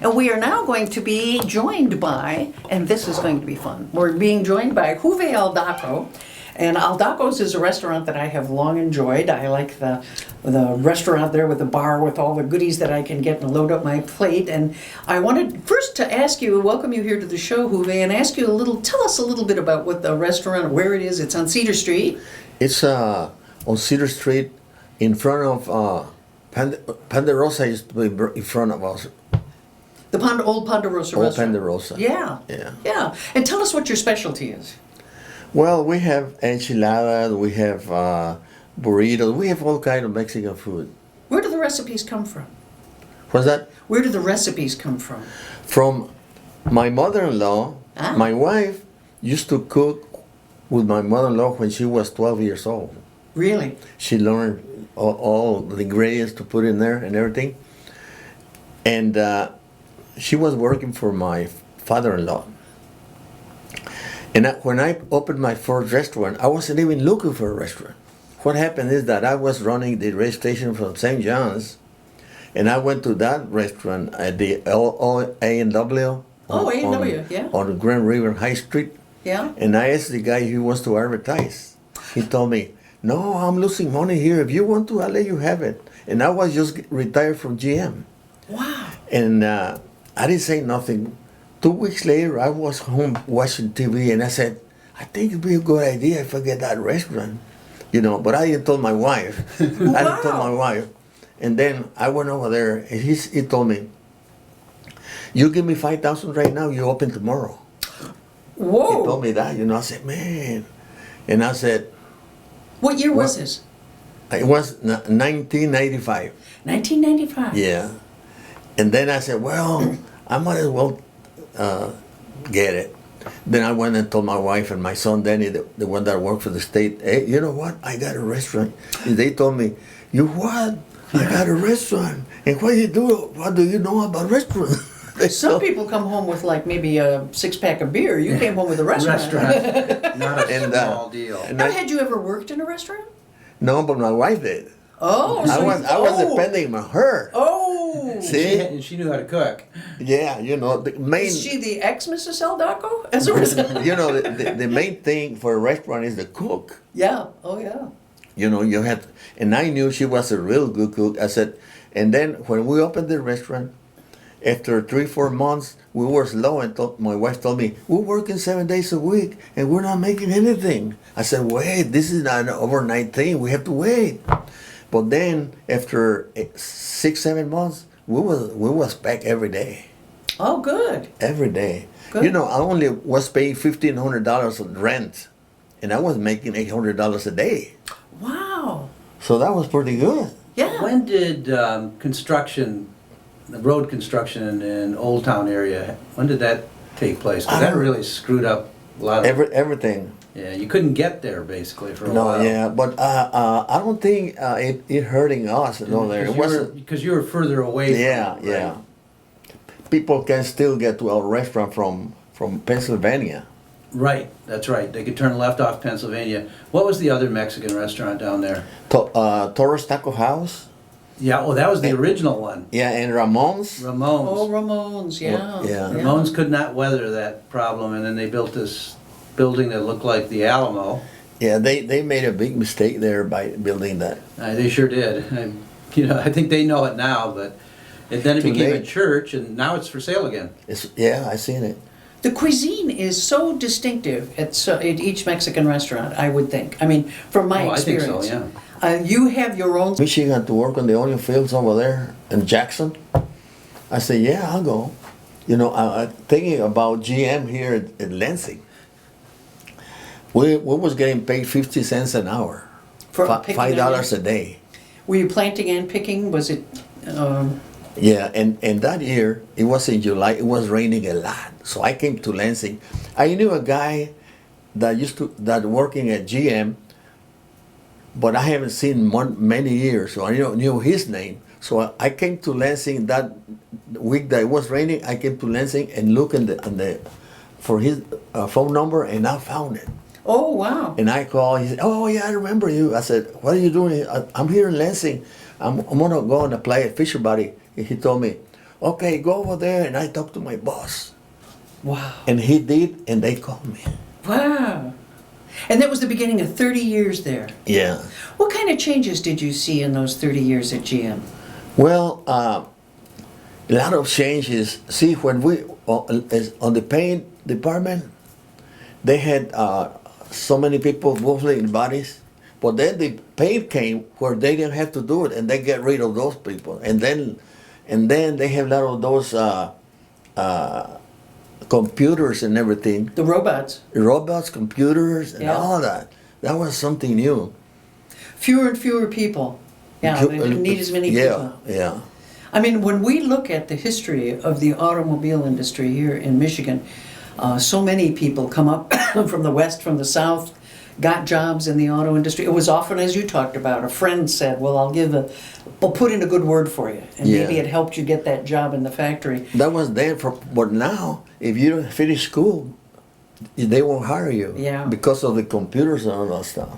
And we are now going to be joined by, and this is going to be fun, we're being joined by Juve Aldaco. And Aldaco's is a restaurant that I have long enjoyed. I like the restaurant there with the bar with all the goodies that I can get and load up my plate. And I wanted first to ask you, welcome you here to the show, Juve, and ask you tell us a little bit about what the restaurant, where it is. It's on Cedar Street. It's on Cedar Street in front of Ponderosa used to be in front of us. The Old Ponderosa Old restaurant. Ponderosa. Yeah. Yeah. Yeah. And tell us what your specialty is. Well, we have enchiladas, we have burritos, we have all kind of Mexican food. Where do the recipes come from? What's that? Where do the recipes come from? From my mother-in-law. Ah. My wife used to cook with my mother-in-law when she was 12 years old. Really? She learned all the ingredients to put in there and everything. And she was working for my father-in-law. And when I opened my first restaurant, I wasn't even looking for a restaurant. What happened is that I was running the race station from St. John's, and I went to that restaurant at the A&W. Oh, A&W, yeah. On Grand River High Street. Yeah. And I asked the guy if he wants to advertise. He told me, no, I'm losing money here. If you want to, I'll let you have it. And I was just retired from GM. Wow. And I didn't say nothing. 2 weeks later, I was home watching TV, and I said, I think it'd be a good idea if I get that restaurant. You know, but I didn't tell my wife. I didn't tell my wife. And then I went over there, and he told me, you give me $5,000 right now, you open tomorrow. Whoa. He told me that, you know. I said, man. And I said, What year was this? it was 1995. 1995. Yeah. And then I said, well, I might as well get it. Then I went and told my wife and my son Danny, the one that worked for the state, hey, you know what? I got a restaurant. And they told me, you what? I got a restaurant. And what do you do? What do you know about restaurants? Some people come home with like maybe a 6-pack of beer. You came home with a restaurant. Not a small deal. Now, had you ever worked in a restaurant? No, but my wife did. Oh, so I was depending on her. Oh. See? And she knew how to cook. Yeah, you know, the main... Is she the ex-Mrs. Aldaco? As a result? You know, the main thing for a restaurant is the cook. Yeah. Oh, yeah. You know, you had... And I knew she was a real good cook. I said... And then when we opened the restaurant, after 3-4 months, we were slow, and my wife told me, we're working 7 days a week, and we're not making anything. I said, wait, this is not an overnight thing. We have to wait. But then, after 6-7 months, we was back every day. Oh, good. Every day. Good. You know, I only was paying $1,500 on rent, and I was making $800 a day. Wow. So that was pretty good. Yeah. When did construction, the road construction in Old Town area, when did that take place? Because that really screwed up a lot of... Everything. Yeah, you couldn't get there basically for a No, while. yeah, but I don't think it hurting us. No, there it wasn't. Because you were further away Yeah, from it, yeah. right? People can still get to our restaurant from Pennsylvania. Right, that's right. They could turn left off Pennsylvania. What was the other Mexican restaurant down there? Torres Taco House. Yeah, oh, that was the original one. Yeah, and Ramon's. Ramon's. Oh, Ramon's, yeah. Yeah. Ramon's could not weather that problem, and then they built this building that looked like the Alamo. Yeah, they made a big mistake there by building that. They sure did. I think they know it now, but then it Too became a late. church, and now it's for sale again. Yeah, I seen it. The cuisine is so distinctive at each Mexican restaurant, I would think. I mean, from my experience. I think so, yeah. You have your own... Michigan to work on the onion fields over there in Jackson. I said, yeah, I'll go. You know, I'm thinking about GM here in Lansing. We was getting paid 50 cents an hour, For picking $5 a day. Were you planting and picking? Was it... Yeah, and that year, it was in July, it was raining a lot. So I came to Lansing. I knew a guy that working at GM, but I haven't seen many years, so I knew his name. So I came to Lansing that week that it was raining. I came to Lansing and looked for his phone number, and I found it. Oh, wow. And I called. He said, "Oh yeah, I remember you." I said, "What are you doing?" "I'm here in Lansing. I'm gonna go and apply at Fisher Body." He told me, okay, go over there and I talk to my boss. Wow. And he did, and they called me. Wow. And that was the beginning of 30 years there. Yeah. What kind of changes did you see in those 30 years at GM? Well, a lot of changes. See, when we, on the paint department, they had so many people moving bodies. But then the paint came where they didn't have to do it, and they get rid of those people. And then they have a lot of those computers and everything. The robots. Robots, computers, and Yeah. all that. That was something new. Fewer and fewer people. Yeah, they didn't need as many people. Yeah. I mean, when we look at the history of the automobile industry here in Michigan, so many people come up from the West, from the South, got jobs in the auto industry. It was often, as you talked about, a friend said, well, I'll put in a good word for you. And Yeah. maybe it helped you get that job in the factory. That was then, but now, if you don't finish school, they won't hire you. Yeah. Because of the computers and all that stuff.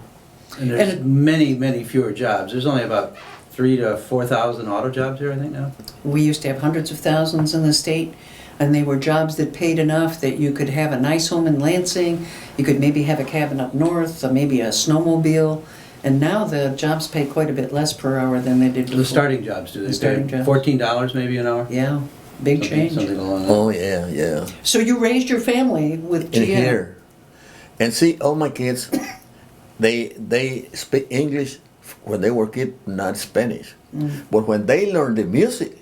And there's And- many, many fewer jobs. There's only about 3,000 to 4,000 auto jobs here, I think, now. We used to have hundreds of thousands in the state, and they were jobs that paid enough that you could have a nice home in Lansing, you could maybe have a cabin up north, or maybe a snowmobile, and now the jobs pay quite a bit less per hour than they did before. The starting jobs, do they The starting pay jobs. $14 maybe an hour? Yeah, big change. Something along that. Oh, yeah. So you raised your family with In GM? here. And see, all my kids, they speak English when they were kids, not Spanish. But when they learn the music,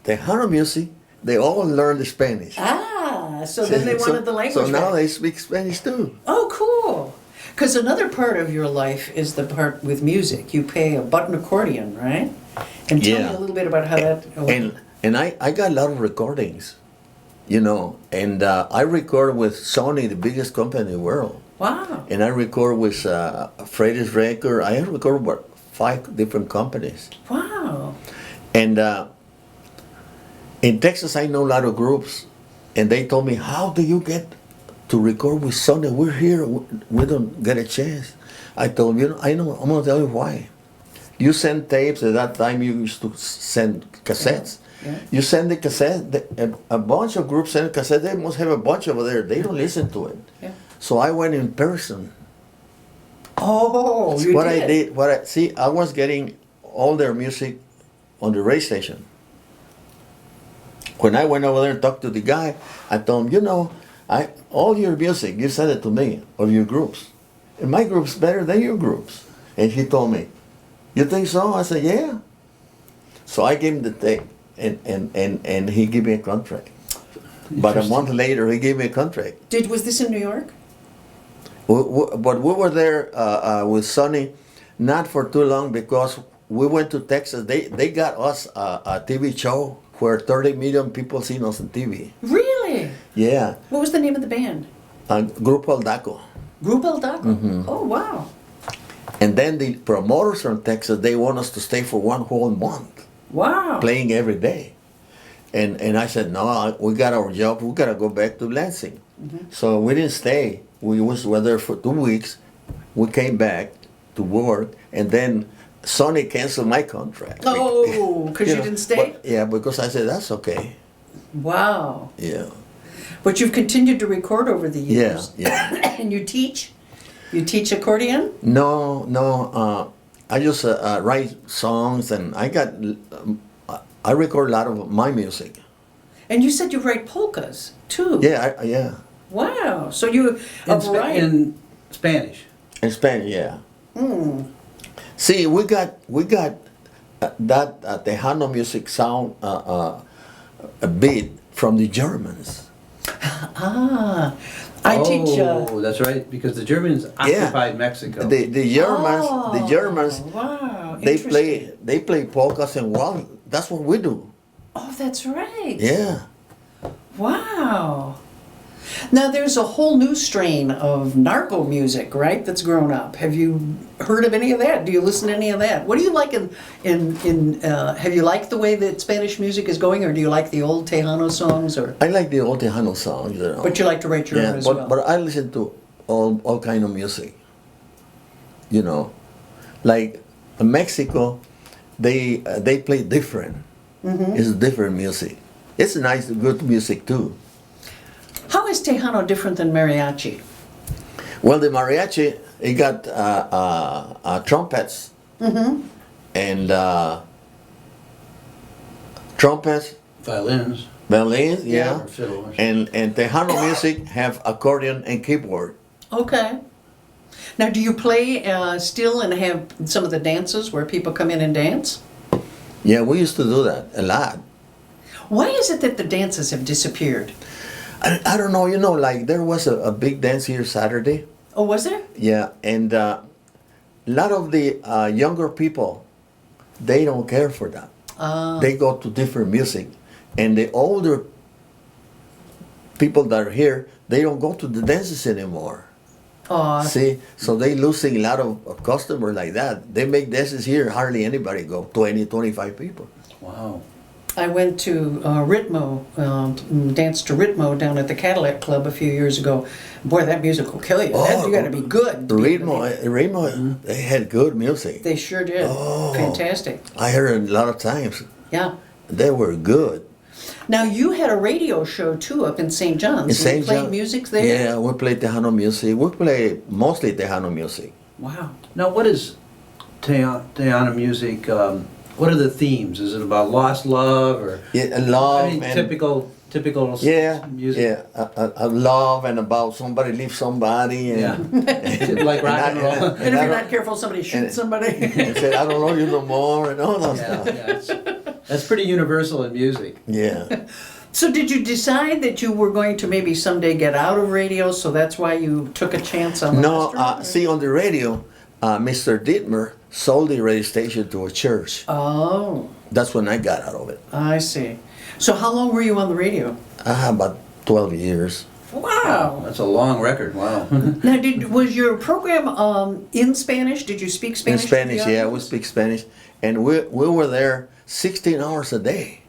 Tejano music, they all learn the Spanish. Ah, so then they wanted the language So now back. they speak Spanish too. Oh, cool. Because another part of your life is the part with music. You play a button accordion, right? And tell me Yeah. a little bit about how that... And I got a lot of recordings, and I record with Sony, the biggest company in the world. Wow. And I record with Freddy's Record. I have recorded with 5 different companies. Wow. And in Texas, I know a lot of groups, and they told me, how do you get to record with Sony? We're here, we don't get a chance. I told them, I know, I'm gonna tell you why. You send tapes, at that time you used to send cassettes. Yeah. You send the cassette, a bunch of groups send cassette, they must have a bunch over there, they don't listen to it. Yeah. So I went in person. Oh, you What did. I was getting all their music on the radio station. When I went over there and talked to the guy, I told him, all your music, you send it to me, of your groups. And my group's better than your groups. And he told me, you think so? I said, yeah. So I gave him the tape, and he gave me a contract. But a month later, he gave me a contract. Was this in New York? But we were there with Sonny, not for too long, because we went to Texas. They got us a TV show where 30 million people seen us on TV. Really? Yeah, What was the name of the band? Grupo Aldaco. Group Aldaco? Mm-hmm. Oh, wow. And then the promoters from Texas, they want us to stay for 1 whole month, Wow. playing every day. And I said, no, we got our job, we got to go back to Lansing. So we didn't stay. We were there for 2 weeks. We came back to work, and then Sony canceled my contract. Oh, because you didn't stay? Yeah, because I said, that's okay. Wow. Yeah. But you've continued to record over the years. Yeah. And you teach? You teach accordion? No. I just write songs, and I record a lot of my music. And you said you write polkas, too. Yeah, yeah. Wow. So you... In Spanish. In Spanish, yeah. Hmm. See, we got that Tejano music sound a bit from the Germans. Ah. I teach... Oh, that's right, because the Germans occupied Mexico. The Germans, Wow. they Interesting. play polkas and waltz. That's what we do. Oh, that's right. Yeah. Wow. Now there's a whole new strain of narco music, right? That's grown up. Have you heard of any of that? Do you listen to any of that? What do you like have you liked the way that Spanish music is going, or do you like the old Tejano songs, or? I like the old Tejano songs. But you like to write your own as well. But I listen to all kind of music. Like in Mexico, they play different. Mm-hmm. It's different music. It's nice, good music too. How is Tejano different than mariachi? Well, the mariachi, it got trumpets and trumpets, Violins. violins, yeah, Or fiddle. Or and Tejano music have accordion and keyboard. Okay. Now, do you play still and have some of the dances where people come in and dance? Yeah, we used to do that a lot. Why is it that the dances have disappeared? I don't know, you know, like there was a big dance here Saturday. Oh, was there? Yeah, and a lot of the younger people, they don't care for that. They go to different music. And the older people that are here, they don't go to the dances anymore. See, so they losing a lot of customers like that. They make dances here, hardly anybody go, 20, 25 people. Wow. I went to Ritmo, danced to Ritmo down at the Cadillac Club a few years ago. Boy, that music will kill you. You got to be good. Ritmo, they had good music. They sure did. Oh. Fantastic. I heard it a lot of times. Yeah. They were good. Now, you had a radio show, too, up in St. John's. In St. You played John- music there? Yeah, we play Tejano music. We play mostly Tejano music. Wow. Now, what is Tejano music? What are the themes? Is it about lost love or Yeah, love I mean, and typical yeah, music? yeah, a love and about somebody leave somebody and, Yeah. Like rock and roll. And if you're not careful, somebody shoots somebody. and say I don't know you no more and all that Yeah, stuff. yeah, that's pretty universal in music. Yeah. So did you decide that you were going to maybe someday get out of radio, so that's why you took a chance on the No, restaurant? see on the radio, Mr. Dietmar sold the radio station to a church. Oh, That's when I got out of it. I see. So how long were you on the radio? About 12 years. Wow. That's a long record. Wow. Now, was your program in Spanish? Did you speak In Spanish? to the Spanish, yeah, we audience? speak Spanish. And we were there 16 hours a day.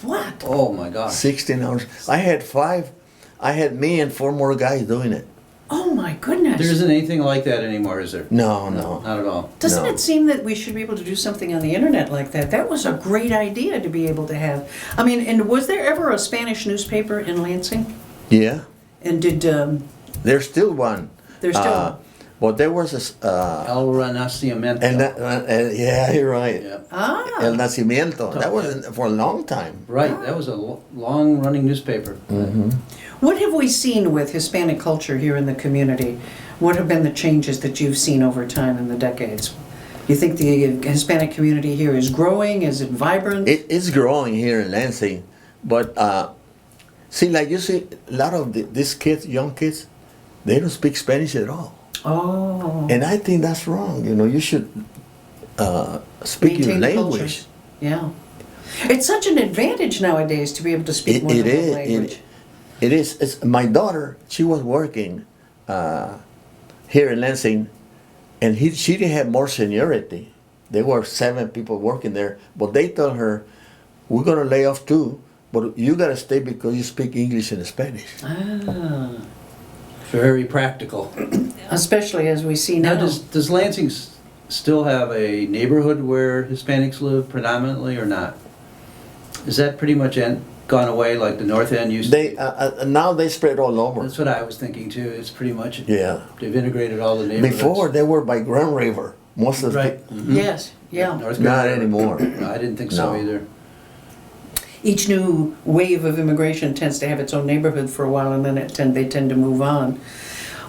What? Oh my gosh. 16 hours. I had me and 4 more guys doing it. Oh my goodness. There isn't anything like that anymore, is there? No. Not at all. Doesn't No. it seem that we should be able to do something on the internet like that? That was a great idea to be able to have. I mean, and was there ever a Spanish newspaper in Lansing? Yeah. And did There's still one. there's still one? But there was El Renacimiento. yeah, you're right. Yeah. El Nacimiento. That was for a long time. Right, that was a long-running newspaper. What have we seen with Hispanic culture here in the community? What have been the changes that you've seen over time in the decades? Do you think the Hispanic community here is growing? Is it vibrant? It's growing here in Lansing, but see, like you see, a lot of these kids, young kids, they don't speak Spanish at all. Oh. And I think that's wrong. You know, you should speak your Maintain the language. cultures. Yeah. It's such an advantage nowadays to be able to speak more than one language. It is. It's, my daughter, she was working here in Lansing, and she didn't have more seniority. There were 7 people working there, but they told her, "We're gonna lay off 2, but you gotta stay because you speak English and Spanish." Ah. Very practical. Especially as we see now. Now, does Lansing still have a neighborhood where Hispanics live predominantly or not? Is that pretty much gone away like the North End used to? They now they spread all over. That's what I was thinking too. It's pretty much, Yeah. they've integrated all the neighborhoods. Before they were by Grand River. Most of Right. the Yes, yeah. North Not Carolina. anymore. No, I didn't think so No. either. Each new wave of immigration tends to have its own neighborhood for a while, and then they tend to move on.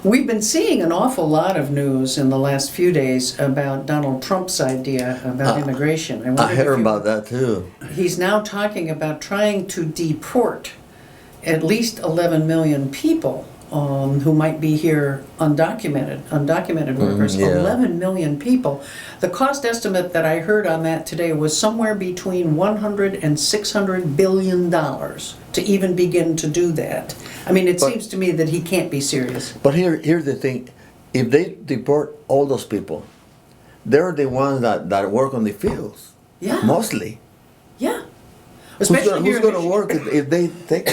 We've been seeing an awful lot of news in the last few days about Donald Trump's idea about immigration. I wondered if heard you- about that too. He's now talking about trying to deport at least 11 million people who might be here undocumented workers. yeah. 11 million people. The cost estimate that I heard on that today was somewhere between 100 and 600 billion dollars to even begin to do that. I mean, it But- seems to me that he can't be serious. But here's the thing. If they deport all those people, they're the ones that work on the fields. Yeah. Mostly. Yeah. Who's Especially here going in to work if they take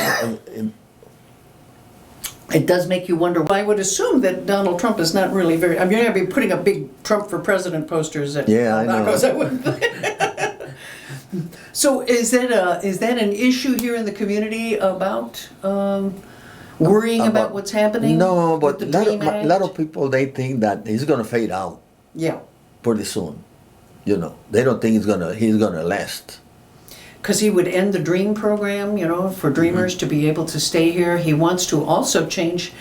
It does make you wonder. I would assume that Donald Trump is not really very. I mean, you're going to be putting up big Trump for president posters at Yeah, I know. Aldaco's, I wouldn't. So is that an issue here in the community about worrying about what's happening? No, with but the a DREAM lot Act? of people, they think that he's gonna fade out Yeah, pretty soon. You know, they don't think he's gonna last. because he would end the DREAM program, you know, for dreamers to be able to stay here. He wants to also change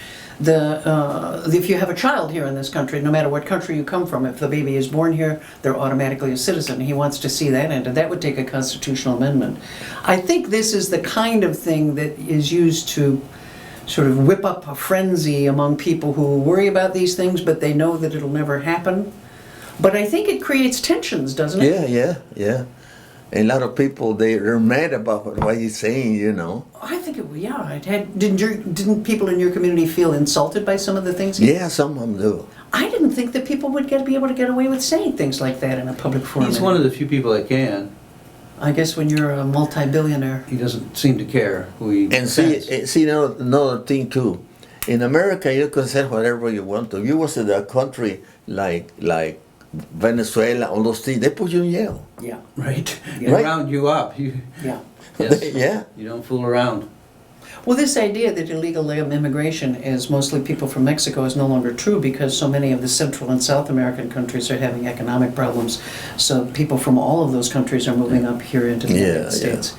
if you have a child here in this country, no matter what country you come from, if the baby is born here, they're automatically a citizen. He wants to see that ended. That would take a constitutional amendment. I think this is the kind of thing that is used to sort of whip up a frenzy among people who worry about these things, but they know that it'll never happen. But I think it creates tensions, doesn't it? Yeah. And a lot of people, they're mad about what he's saying, you know. I think didn't people in your community feel insulted by some of the things? Yeah, some of them do. I didn't think that people would be able to get away with saying things like that in a public forum. He's one of the few people that can. I guess when you're a multi-billionaire. He doesn't seem to care who he And offends. see another thing too. In America, you can say whatever you want to. You was in a country like Venezuela, all those things, they put you in jail. Yeah, Right. Yeah. They Right. round you up. yeah. Yes. Yeah. You don't fool around. Well, this idea that illegal immigration is mostly people from Mexico is no longer true because so many of the Central and South American countries are having economic problems. So people from all of those countries are moving up here into the United States.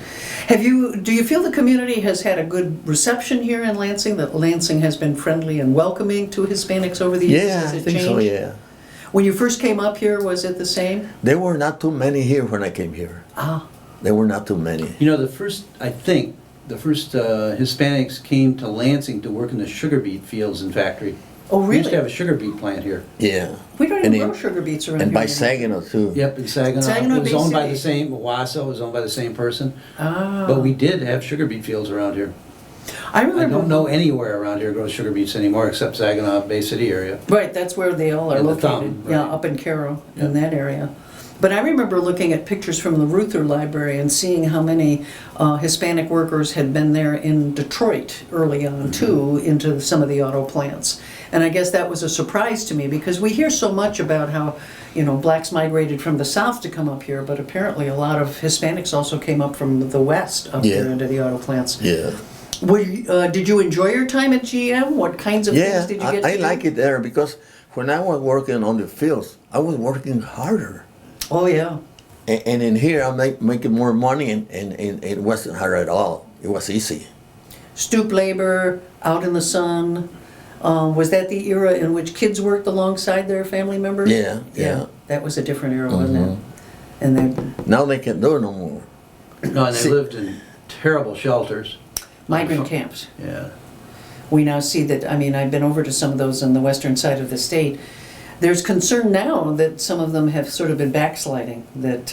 Do you feel the community has had a good reception here in Lansing, that Lansing has been friendly and welcoming to Hispanics over the years? Yeah, Has I it think so, changed? yeah. When you first came up here, was it the same? There were not too many here when I came here. Ah, There were not too many. You know, the first Hispanics came to Lansing to work in the sugar beet fields and factory. oh We used to have really? a sugar beet plant here. Yeah. We don't And even in- grow sugar beets around And here by anymore. Saginaw too. Yep, in Saginaw. Saginaw It was Bay owned by City. the same, Wausau was owned by the same person. Ah. But we did have sugar beet fields around here. I I remember. don't know anywhere around here grows sugar beets anymore except Saginaw Bay City area. Right, that's where they all are And the located. Thumb, Yeah, right. up in Caro, Yeah. in that area. But I remember looking at pictures from the Ruther Library and seeing how many Hispanic workers had been there in Detroit early on too, into some of the auto plants. And I guess that was a surprise to me because we hear so much about how, you know, blacks migrated from the South to come up here, but apparently a lot of Hispanics also came up from the West up Yeah. there into the auto plants. Yeah. Did you enjoy your time at GM? What kinds of Yeah, things did you get to I do? like it there because when I was working on the fields, I was working harder. Oh, yeah. And in here, I'm making more money, and it wasn't hard at all. It was easy. Stoop labor, out in the sun. Was that the era in which kids worked alongside their family members? Yeah. That was a different era, wasn't it? And then Now they can't do it no more. No, and they See- lived in terrible shelters. migrant camps. Yeah. We now see that, I mean, I've been over to some of those on the western side of the state. There's concern now that some of them have sort of been backsliding, that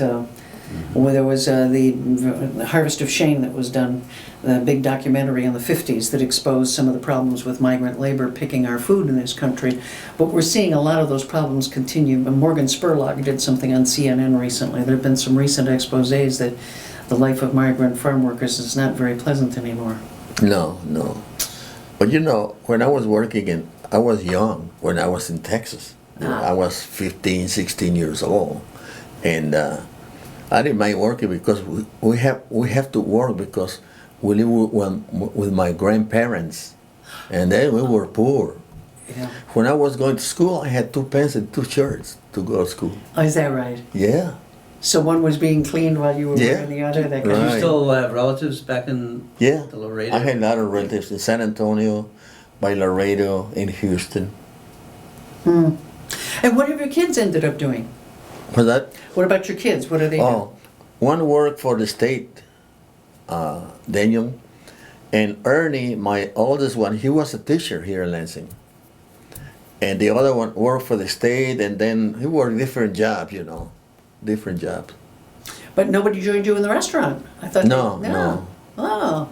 where there was the Harvest of Shame that was done, the big documentary in the 50s that exposed some of the problems with migrant labor picking our food in this country. But we're seeing a lot of those problems continue. Morgan Spurlock did something on CNN recently. There have been some recent exposés that the life of migrant farm workers is not very pleasant anymore. No. But you know, when I was working I was young when I was in Texas. I was 15, 16 years old. And I didn't mind working because we have to work because we live with my grandparents. And then we were poor. Yeah. When I was going to school, I had 2 pants and 2 shirts to go to school. Oh, is that right? Yeah. So one was being cleaned while you were Yeah. wearing the other? That Do kind you Right. still have relatives back in Yeah. the Laredo? I had a lot of relatives in San Antonio, by Laredo, in Houston. And what have your kids ended up doing? Was that? What about your kids? What do they do? Oh, one worked for the state, Daniel, and Ernie, my oldest one, he was a teacher here in Lansing. And the other one worked for the state, and then he worked different jobs, different jobs. But nobody joined you in the restaurant. I thought No. Oh.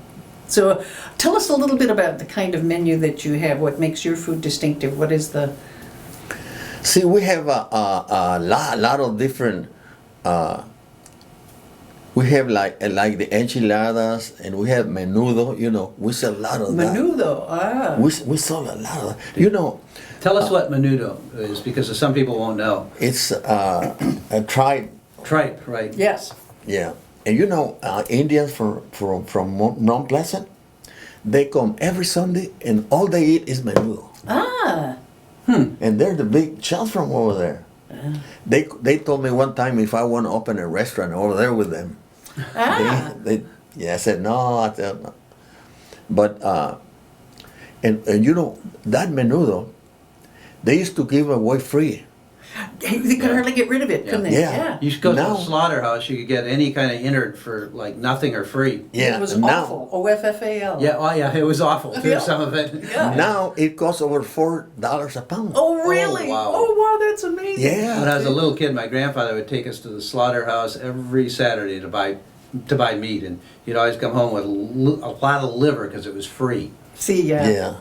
So tell us a little bit about the kind of menu that you have. What makes your food distinctive? What is the... See, we have a lot of different. We have like the enchiladas, and we have menudo. We sell a lot of that. Menudo. Ah. We sell a lot of that. Tell us what menudo is, because some people won't know. It's a tripe. Tripe, right? Yes. Yeah, And you know, Indians from Mount Pleasant, they come every Sunday and all they eat is menudo. Ah, And they're the big shots from over there. They told me one time if I want to open a restaurant over there with them. Yeah, I said no. I said, no. But and you know that menudo, they used to give away free. they could hardly get rid of it, couldn't they? Yeah. You should go to Now- a slaughterhouse, you could get any kind of innard for like nothing or free. Yeah, It was and now awful. OFFAL. Yeah, oh yeah, it was awful too, Yeah. some of it. Yeah. now it costs over $4 a pound. Oh, really? wow. Oh, wow, that's amazing. Yeah. When I was a little kid, my grandfather would take us to the slaughterhouse every Saturday to buy meat, and he'd always come home with a lot of liver because it was free. See, yeah. Yeah.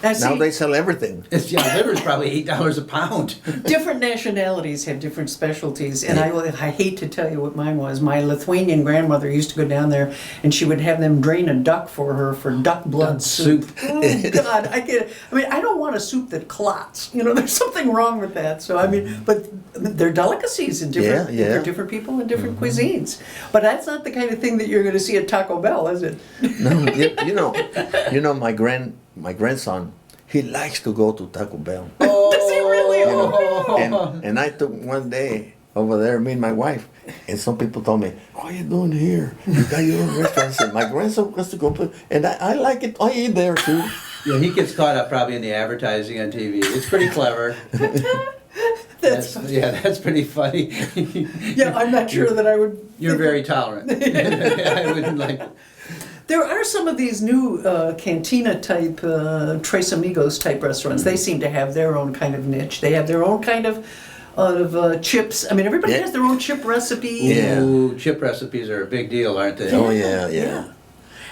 Now, see, Now they sell everything. Yeah, liver's probably $8 a pound. different nationalities have different specialties, and I hate to tell you what mine was. My Lithuanian grandmother used to go down there, and she would have them drain a duck for her for duck blood Duck soup. soup. Oh God, I don't want a soup that clots. You know, there's something wrong with that. So I mean, but they're delicacies in different Yeah, yeah. for different people and different cuisines. But that's not the kind of thing that you're going to see at Taco Bell, is it? No, you know my grandson, he likes to go to Taco Bell. Does he really? You know, Oh. and I took one day over there, me and my wife, and some people told me, "What are you doing here? You got your own restaurant." I said, "My grandson wants to go," and I like it. I eat there too. Yeah, he gets caught up probably in the advertising on TV. It's pretty clever. That's pretty funny. Yeah, I'm not sure that I would. You're very tolerant. I wouldn't like. There are some of these new cantina type, Tres Amigos type restaurants. They seem to have their own kind of niche. They have their own kind of chips. I mean, everybody Yeah. has their own chip recipe. Yeah. Ooh, chip recipes are a big deal, aren't they? Oh yeah.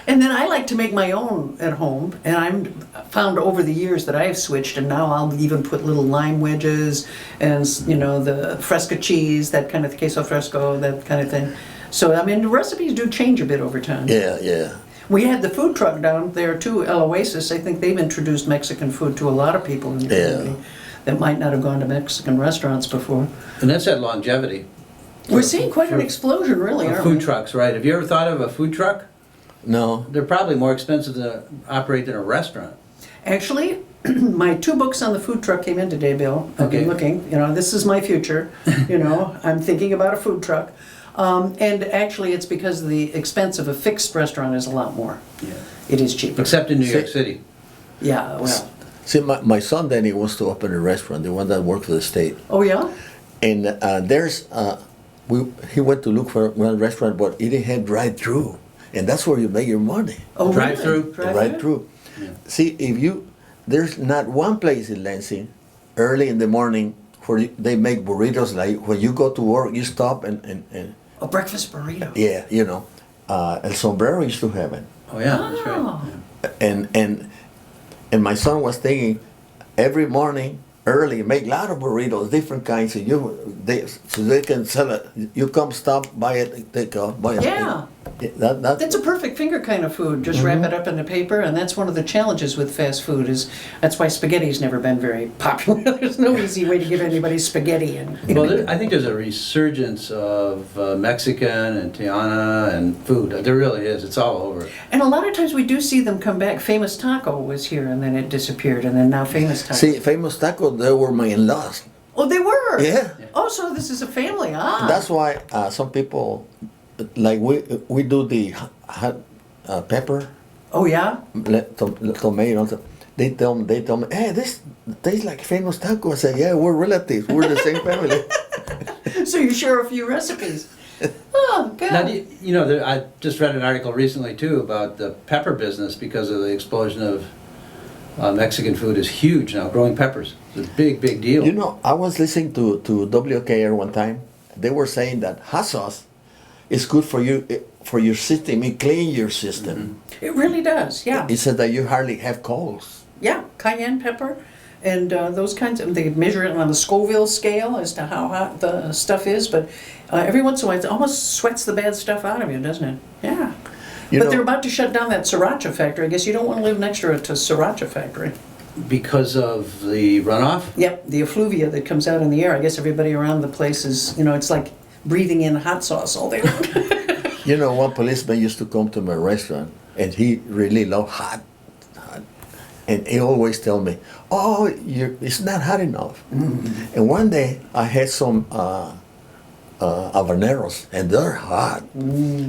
And then I like to make my own at home, and I'm found over the years that I have switched, and now I'll even put little lime wedges and the Fresca cheese, that kind of queso fresco, that kind of thing. So I mean, the recipes do change a bit over time. Yeah. We had the food truck down there too, El Oasis. I think they've introduced Mexican food to a lot of people in the community that might not have gone to Mexican restaurants before. And that's that longevity. We're seeing quite an for- explosion, really, Of aren't food we? trucks, right? Have you ever thought of a food truck? No. They're probably more expensive to operate than a restaurant. Actually, my 2 books on the food truck came in today, Bill. I've been Okay. looking. This is my future. I'm thinking about a food truck. And actually, it's because the expense of a fixed restaurant is a lot more. Yeah. It is cheaper. Except in New York See- City. Yeah, well. See, my son Danny wants to open a restaurant, the one that works for the state. Oh, yeah? And he went to look for one restaurant, but it didn't have drive-through, and that's where you make your money. Oh, Drive-through? Really? Drive-through. Yeah. See, there's not one place in Lansing early in the morning where they make burritos. Like when you go to work, you stop and A breakfast burrito. yeah, El Sombrero used to have it, Oh, yeah, that's right. Oh. and my son was thinking every morning early make a lot of burritos, different kinds, so they can sell it. You come stop, buy it, take off, buy it. Yeah. That's That's a perfect finger kind of food. Just wrap it up in the paper, and that's one of the challenges with fast food. That's why spaghetti's never been very popular. There's no easy way to give anybody spaghetti. Well, I think there's a resurgence of Mexican and Tiana and food. There really is. It's all over. And a lot of times we do see them come back. Famous Taco was here, and then it disappeared, and then now Famous Taco. See, Famous Taco, they were my in-laws. Oh, they were. Yeah. Oh, so this is a family. Ah. That's why some people, like we do the hot pepper, Oh yeah. tomato. They tell me, hey, this tastes like Famous Taco. I said, yeah, we're relatives. We're the same family. So you share a few recipes. Oh God. Now, I just read an article recently too about the pepper business because of the explosion of Mexican food is huge now. Growing peppers, it's a big, big deal. You know, I was listening to WKR one time. They were saying that hot sauce is good for your system. It cleans your system. It really does. Yeah. It said that you hardly have colds. Yeah, cayenne pepper and those kinds of, they measure it on the Scoville scale as to how hot the stuff is, but every once in a while it almost sweats the bad stuff out of you, doesn't it? Yeah. You But know- they're about to shut down that sriracha factory. I guess you don't want to live next to a sriracha factory. Because of the runoff? Yep, the effluvia that comes out in the air. I guess everybody around the place is, it's like breathing in hot sauce all day long. You know, one policeman used to come to my restaurant, and he really loved hot. And he always tell me, "Oh, it's not hot enough." And one day I had some habaneros, and they're hot.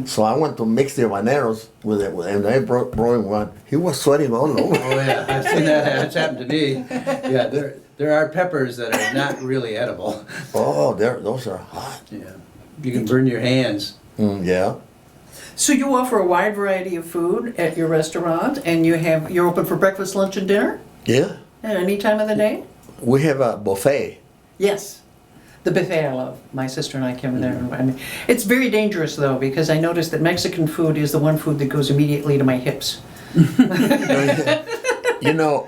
So I went to mix the habaneros with it, and I brought him one. He was sweating all over. Oh yeah, I've seen that. That's happened to me. Yeah, there are peppers that are not really edible. Oh, those are hot. Yeah, you can burn your hands. Yeah. So you offer a wide variety of food at your restaurant, and you're open for breakfast, lunch, and dinner Yeah. at any time of the day? We have a buffet. Yes. The buffet I love. My sister and I came there. I mean, it's very dangerous though, because I noticed that Mexican food is the one food that goes immediately to my hips. You know,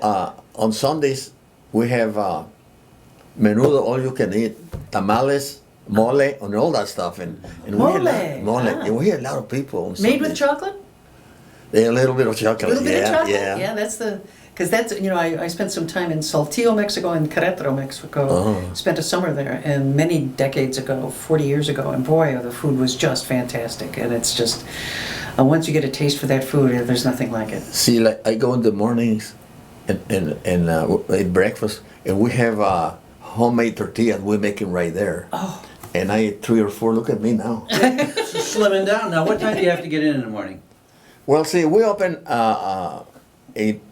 on Sundays we have menudo, all you can eat, tamales, mole, and all that stuff. And Mole, we had mole. ah. And we had a lot of people on Made with Sundays. chocolate? Yeah, a little bit of A chocolate. little bit of Yeah, chocolate? yeah. Yeah, because that's, I spent some time in Saltillo, Mexico, and Querétaro, Mexico. Oh. Spent a summer there, and many decades ago, 40 years ago, and boy, the food was just fantastic. And it's just, once you get a taste for that food, there's nothing like it. See, like I go in the mornings and eat breakfast, and we have homemade tortillas. We make them right there. Oh. And I eat 3 or 4. Look at me now. Slimming down. Now, what time do you have to get in the morning? Well, see, we open at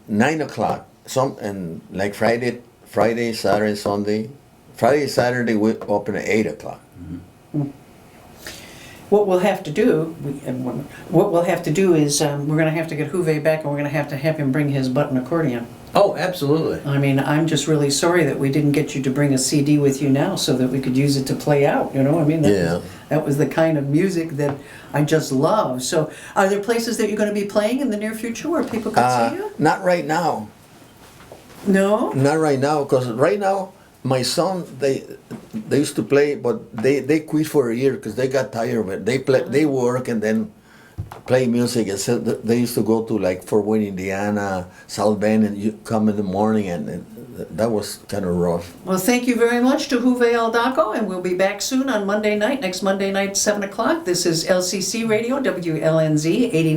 9 o'clock. And like Friday, Saturday, Sunday. Friday, Saturday we open at 8 o'clock. What we'll have to do, is we're going to have to get Juve back, and we're going to have him bring his button accordion. Oh, absolutely. I mean, I'm just really sorry that we didn't get you to bring a CD with you now so that we could use it to play out, you know? I mean, that was the kind of music that I just love. So are there places that you're going to be playing in the near future where people can see you? Not right now. No? Not right now, because right now, my son, they used to play, but they quit for a year because they got tired of it. They work and then play music. And so they used to go to like Fort Wayne, Indiana, South Bend, and you come in the morning, and that was kind of rough. Well, thank you very much to Juve Aldaco, and we'll be back soon on Monday night, next Monday night, 7 o'clock. This is LCC Radio, WLNZ 89.